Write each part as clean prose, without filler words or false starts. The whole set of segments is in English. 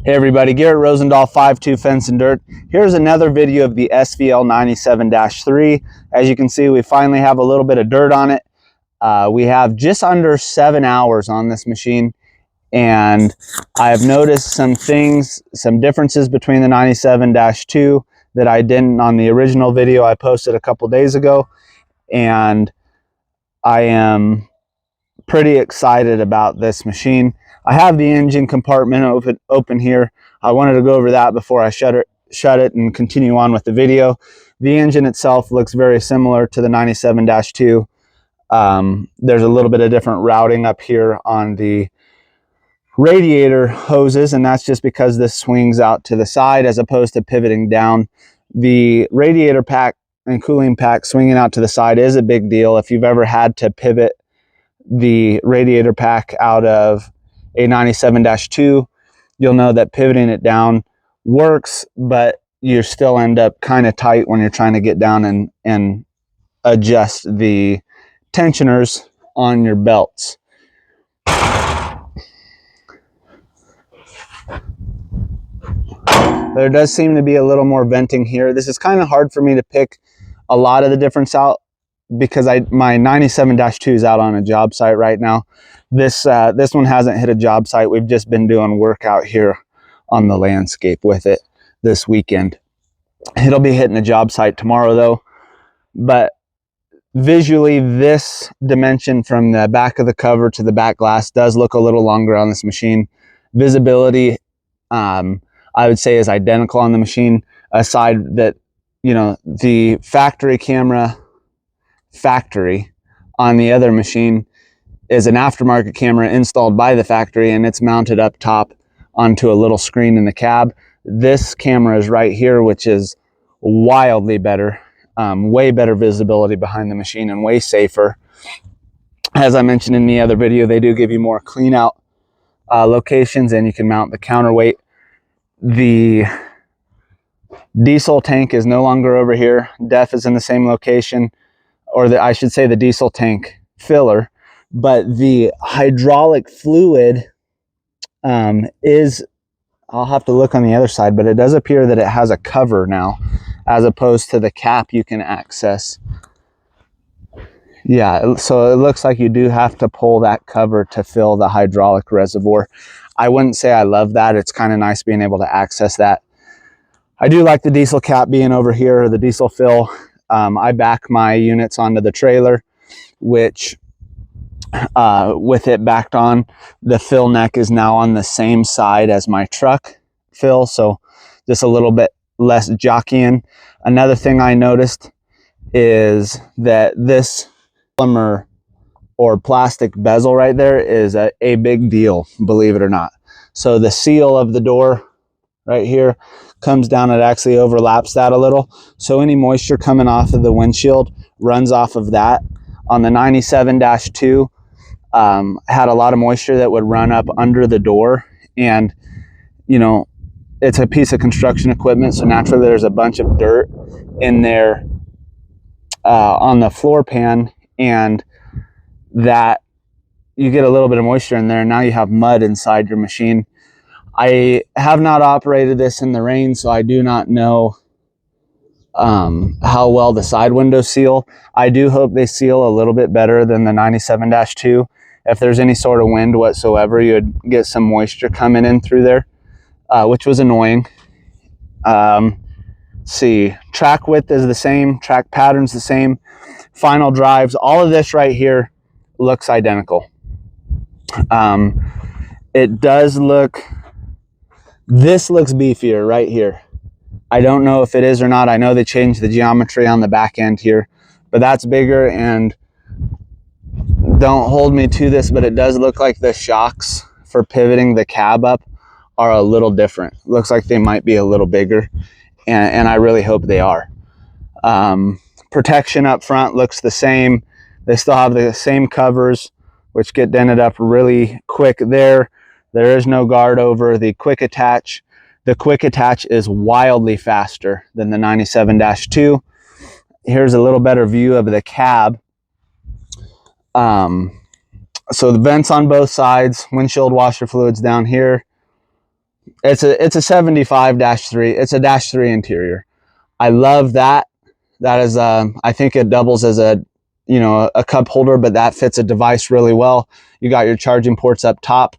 Hey everybody, Garrett Rosendahl, 5'2" Fence and Dirt. Here's another video of the SVL 97-3. As you can see, we finally have a little bit of dirt on it. We have just under 7 hours on this machine, and I've noticed some things, some differences between the 97-2 that I didn't on the original video I posted a couple days ago, and I am pretty excited about this machine. I have the engine compartment open here. I wanted to go over that before I shut it and continue on with the video. The engine itself looks very similar to the 97-2. There's a little bit of different routing up here on the radiator hoses, and that's just because this swings out to the side as opposed to pivoting down. The radiator pack and cooling pack swinging out to the side is a big deal. If you've ever had to pivot the radiator pack out of a 97-2, you'll know that pivoting it down works, but you still end up kind of tight when you're trying to get down and adjust the tensioners on your belts. There does seem to be a little more venting here. This is kind of hard for me to pick a lot of the difference out because my 97-2 is out on a job site right now. This one hasn't hit a job site. We've just been doing work out here on the landscape with it this weekend. It'll be hitting a job site tomorrow though. But visually, this dimension from the back of the cover to the back glass does look a little longer on this machine. Visibility, I would say, is identical on the machine, aside that, you know, the factory camera on the other machine is an aftermarket camera installed by the factory, and it's mounted up top onto a little screen in the cab. This camera is right here, which is wildly better, way better visibility behind the machine and way safer. As I mentioned in the other video, they do give you more clean out locations, and you can mount the counterweight. The diesel tank is no longer over here. DEF is in the same location, or I should say the diesel tank filler, but the hydraulic fluid is, I'll have to look on the other side, but it does appear that it has a cover now as opposed to the cap you can access. Yeah, so it looks like you do have to pull that cover to fill the hydraulic reservoir. I wouldn't say I love that. It's kind of nice being able to access that. I do like the diesel cap being over here, or the diesel fill. I back my units onto the trailer, which with it backed on, the fill neck is now on the same side as my truck fill, so just a little bit less jockeying. Another thing I noticed is that this polymer or plastic bezel right there is a big deal, believe it or not. So the seal of the door right here comes down, it actually overlaps that a little, so any moisture coming off of the windshield runs off of that. On the 97-2, had a lot of moisture that would run up under the door, and you know, it's a piece of construction equipment, so naturally there's a bunch of dirt in there on the floor pan, and that you get a little bit of moisture in there, and now you have mud inside your machine. I have not operated this in the rain, so I do not know how well the side windows seal. I do hope they seal a little bit better than the 97-2. If there's any sort of wind whatsoever, you would get some moisture coming in through there, which was annoying. Let's see, track width is the same, track pattern's the same, final drives, all of this right here looks identical. It does look, this looks beefier right here. I don't know if it is or not. I know they changed the geometry on the back end here, but that's bigger, and don't hold me to this, but it does look like the shocks for pivoting the cab up are a little different. Looks like they might be a little bigger, and I really hope they are. Protection up front looks the same. They still have the same covers, which get dented up really quick there. There is no guard over the quick attach. The quick attach is wildly faster than the 97-2. Here's a little better view of the cab. So the vents on both sides, windshield washer fluids down here. It's a 75-3. It's a -3 interior. I love that. That is, I think it doubles as a, you know, a cup holder, but that fits a device really well. You got your charging ports up top.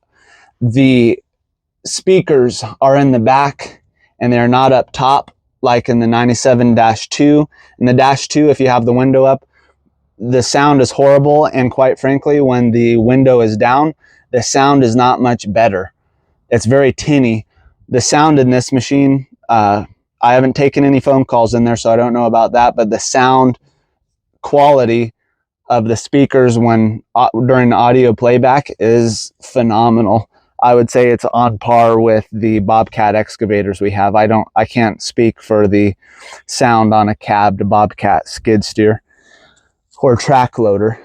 The speakers are in the back and they're not up top like in the 97-2. In the -2, if you have the window up, the sound is horrible, and quite frankly, when the window is down, the sound is not much better. It's very tinny. The sound in this machine, I haven't taken any phone calls in there, so I don't know about that, but the sound quality of the speakers when during audio playback is phenomenal. I would say it's on par with the Bobcat excavators we have. I can't speak for the sound on a cabbed Bobcat skid steer or track loader.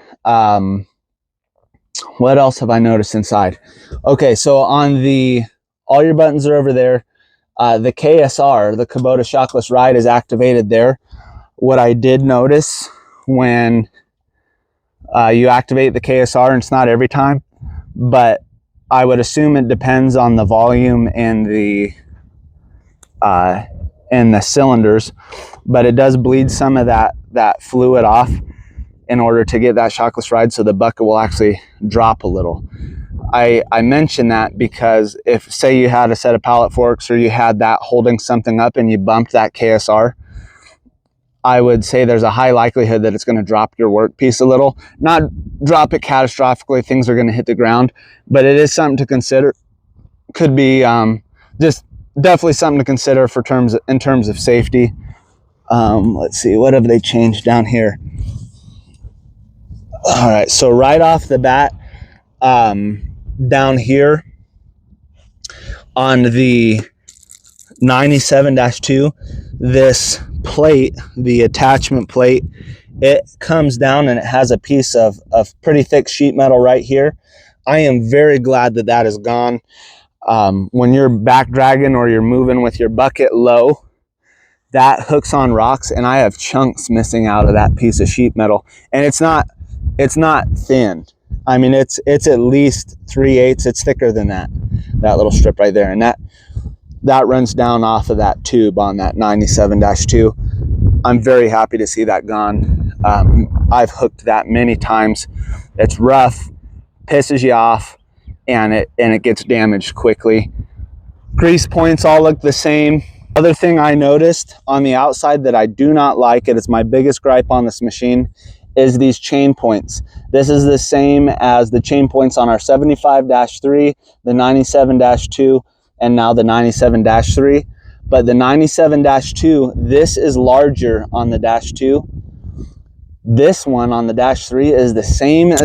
What else have I noticed inside? Okay, so on the, all your buttons are over there. The KSR, the Kubota Shockless Ride, is activated there. What I did notice when you activate the KSR, and it's not every time, but I would assume it depends on the volume and the cylinders, but it does bleed some of that fluid off in order to get that shockless ride, so the bucket will actually drop a little. I mention that because if, say, you had a set of pallet forks or you had that holding something up and you bumped that KSR, I would say there's a high likelihood that it's going to drop your workpiece a little. Not drop it catastrophically, things are going to hit the ground, but it is something to consider. Could be just definitely something to consider for in terms of safety. Let's see, what have they changed down here? All right, so right off the bat, down here on the 97-2, this plate, the attachment plate, it comes down and it has a piece of pretty thick sheet metal right here. I am very glad that that is gone. When you're back dragging or you're moving with your bucket low, that hooks on rocks, and I have chunks missing out of that piece of sheet metal, and it's not thin. I mean, it's at least 3/8. It's thicker than that little strip right there, and that runs down off of that tube on that 97-2. I'm very happy to see that gone. I've hooked that many times. It's rough, pisses you off, and it gets damaged quickly. Grease points all look the same. Other thing I noticed on the outside that I do not like, it is my biggest gripe on this machine, is these chain points. This is the same as the chain points on our 75-3, the 97-2, and now the 97-3. But the 97-2, this is larger on the -2. This one on the -3 is the same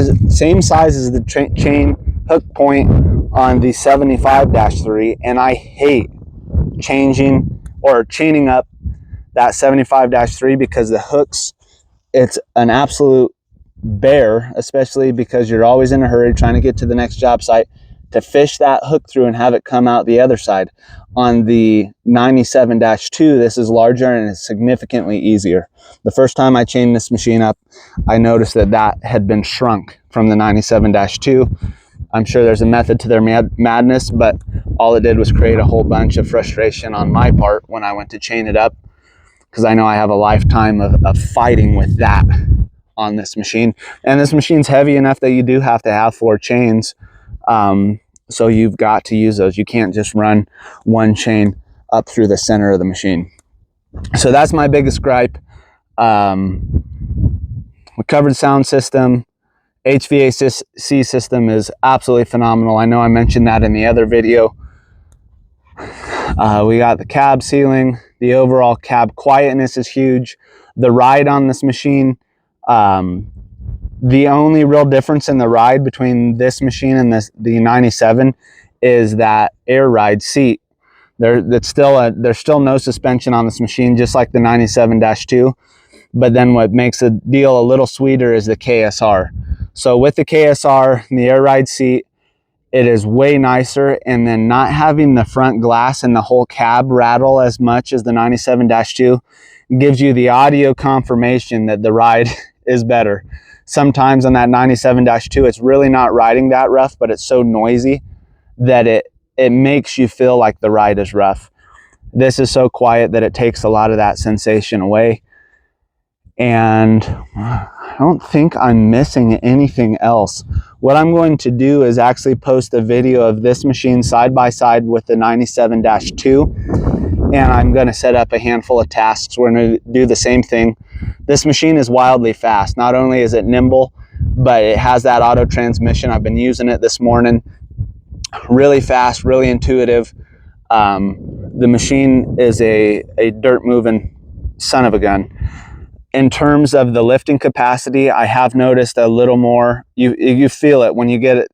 size as the chain hook point on the 75-3, and I hate chaining up that 75-3 because the hooks, it's an absolute bear, especially because you're always in a hurry trying to get to the next job site, to fish that hook through and have it come out the other side. On the 97-2, this is larger and it's significantly easier. The first time I chained this machine up, I noticed that had been shrunk from the 97-2. I'm sure there's a method to their madness, but all it did was create a whole bunch of frustration on my part when I went to chain it up, because I know I have a lifetime of fighting with that on this machine. And this machine's heavy enough that you do have to have 4 chains. So you've got to use those. You can't just run one chain up through the center of the machine. So that's my biggest gripe. Recovered sound system, HVAC system is absolutely phenomenal. I know I mentioned that in the other video. We got the cab ceiling. The overall cab quietness is huge. The ride on this machine, the only real difference in the ride between this machine and the 97 is that air ride seat. There's still no suspension on this machine, just like the 97-2. But then what makes the deal a little sweeter is the KSR. So with the KSR and the air ride seat, it is way nicer, and then not having the front glass and the whole cab rattle as much as the 97-2 gives you the audio confirmation that the ride is better. Sometimes on that 97-2, it's really not riding that rough, but it's so noisy that it it makes you feel like the ride is rough. This is so quiet that it takes a lot of that sensation away. And I don't think I'm missing anything else. What I'm going to do is actually post a video of this machine side by side with the 97-2, and I'm going to set up a handful of tasks. We're going to do the same thing. This machine is wildly fast. Not only is it nimble, but it has that auto transmission. I've been using it this morning. Really fast, really intuitive. The machine is a dirt moving son of a gun. In terms of the lifting capacity, I have noticed a little more. You feel it when you get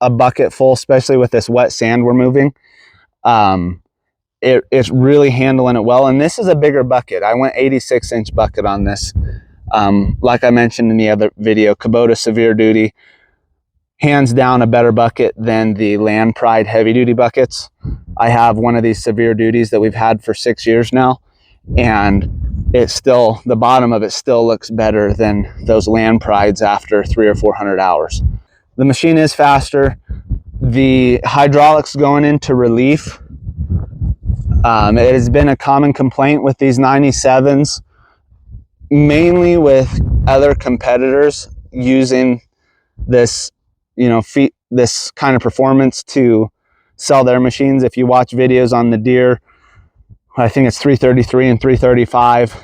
a bucket full, especially with this wet sand we're moving. It's really handling it well. And this is a bigger bucket. I went 86-inch bucket on this. Like I mentioned in the other video, Kubota Severe Duty, hands down a better bucket than the Land Pride heavy duty buckets. I have one of these Severe Duties that we've had for 6 years now, and it's still, the bottom of it still looks better than those Land Prides after 300 or 400 hours. The machine is faster. The hydraulics going into relief, it has been a common complaint with these 97s, mainly with other competitors using this, this kind of performance to sell their machines. If you watch videos on the Deere, I think it's 333 and 335,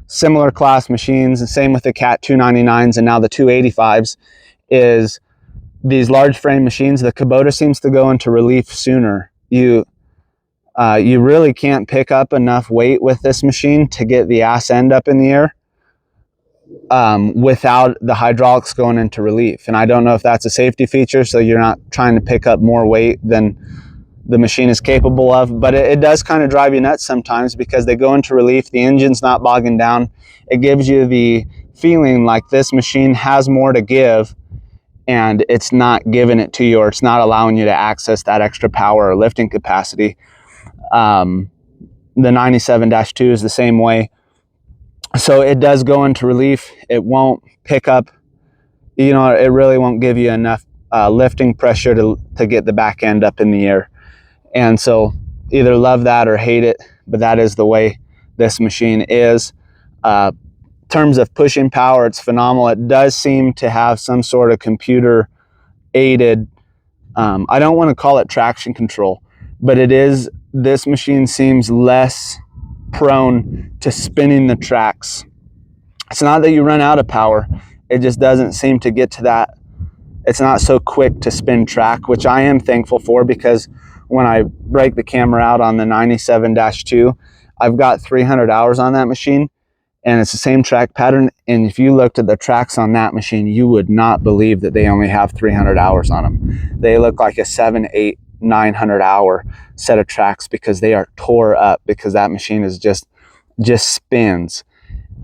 similar class machines, and same with the Cat 299s and now the 285s, is these large frame machines. The Kubota seems to go into relief sooner. You really can't pick up enough weight with this machine to get the ass end up in the air without the hydraulics going into relief. And I don't know if that's a safety feature, so you're not trying to pick up more weight than the machine is capable of, but it does kind of drive you nuts sometimes because they go into relief, the engine's not bogging down. It gives you the feeling like this machine has more to give, and it's not giving it to you, or it's not allowing you to access that extra power or lifting capacity. The 97-2 is the same way. So it does go into relief. It won't pick up, it really won't give you enough lifting pressure to get the back end up in the air. And so either love that or hate it, but that is the way this machine is. In terms of pushing power, it's phenomenal. It does seem to have some sort of computer aided, I don't want to call it traction control, but this machine seems less prone to spinning the tracks. It's not that you run out of power, it just doesn't seem to get to that. It's not so quick to spin track, which I am thankful for, because when I break the camera out on the 97-2, I've got 300 hours on that machine, and it's the same track pattern. And if you looked at the tracks on that machine, you would not believe that they only have 300 hours on them. They look like a 700, 800, 900 hour set of tracks, because they are tore up, because that machine is just spins.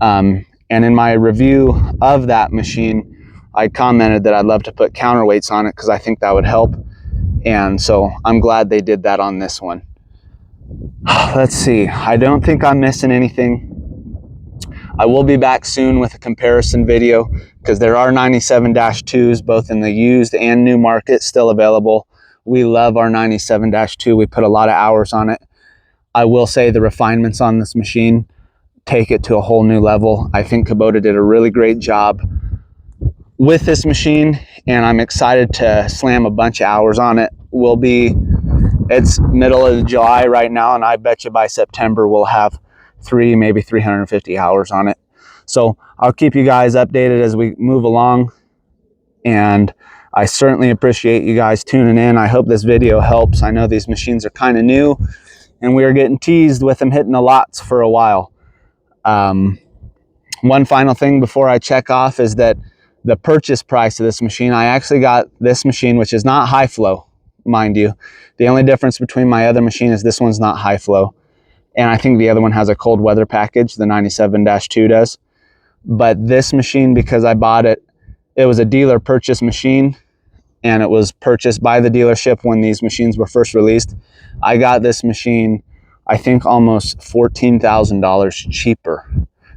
And in my review of that machine, I commented that I'd love to put counterweights on it because I think that would help. And so I'm glad they did that on this one. Let's see. I don't think I'm missing anything. I will be back soon with a comparison video, because there are 97-2s both in the used and new market still available. We love our 97-2. We put a lot of hours on it. I will say the refinements on this machine take it to a whole new level. I think Kubota did a really great job with this machine, and I'm excited to slam a bunch of hours on it. It's middle of July right now, and I bet you by September we'll have maybe 350 hours on it. So I'll keep you guys updated as we move along, and I certainly appreciate you guys tuning in. I hope this video helps. I know these machines are kind of new, and we are getting teased with them hitting the lots for a while. One final thing before I check off is that the purchase price of this machine, I actually got this machine, which is not high flow, mind you. The only difference between my other machine is this one's not high flow. And I think the other one has a cold weather package, the 97-2 does. But this machine, because I bought it, it was a dealer purchase machine, and it was purchased by the dealership when these machines were first released. I got this machine, I think almost $14,000 cheaper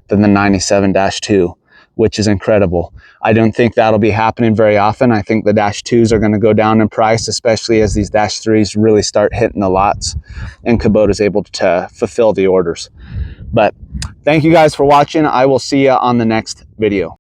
than the 97-2, which is incredible. I don't think that'll be happening very often. I think the Dash 2s are going to go down in price, especially as these Dash 3s really start hitting the lots and Kubota's able to fulfill the orders. But thank you guys for watching. I will see you on the next video.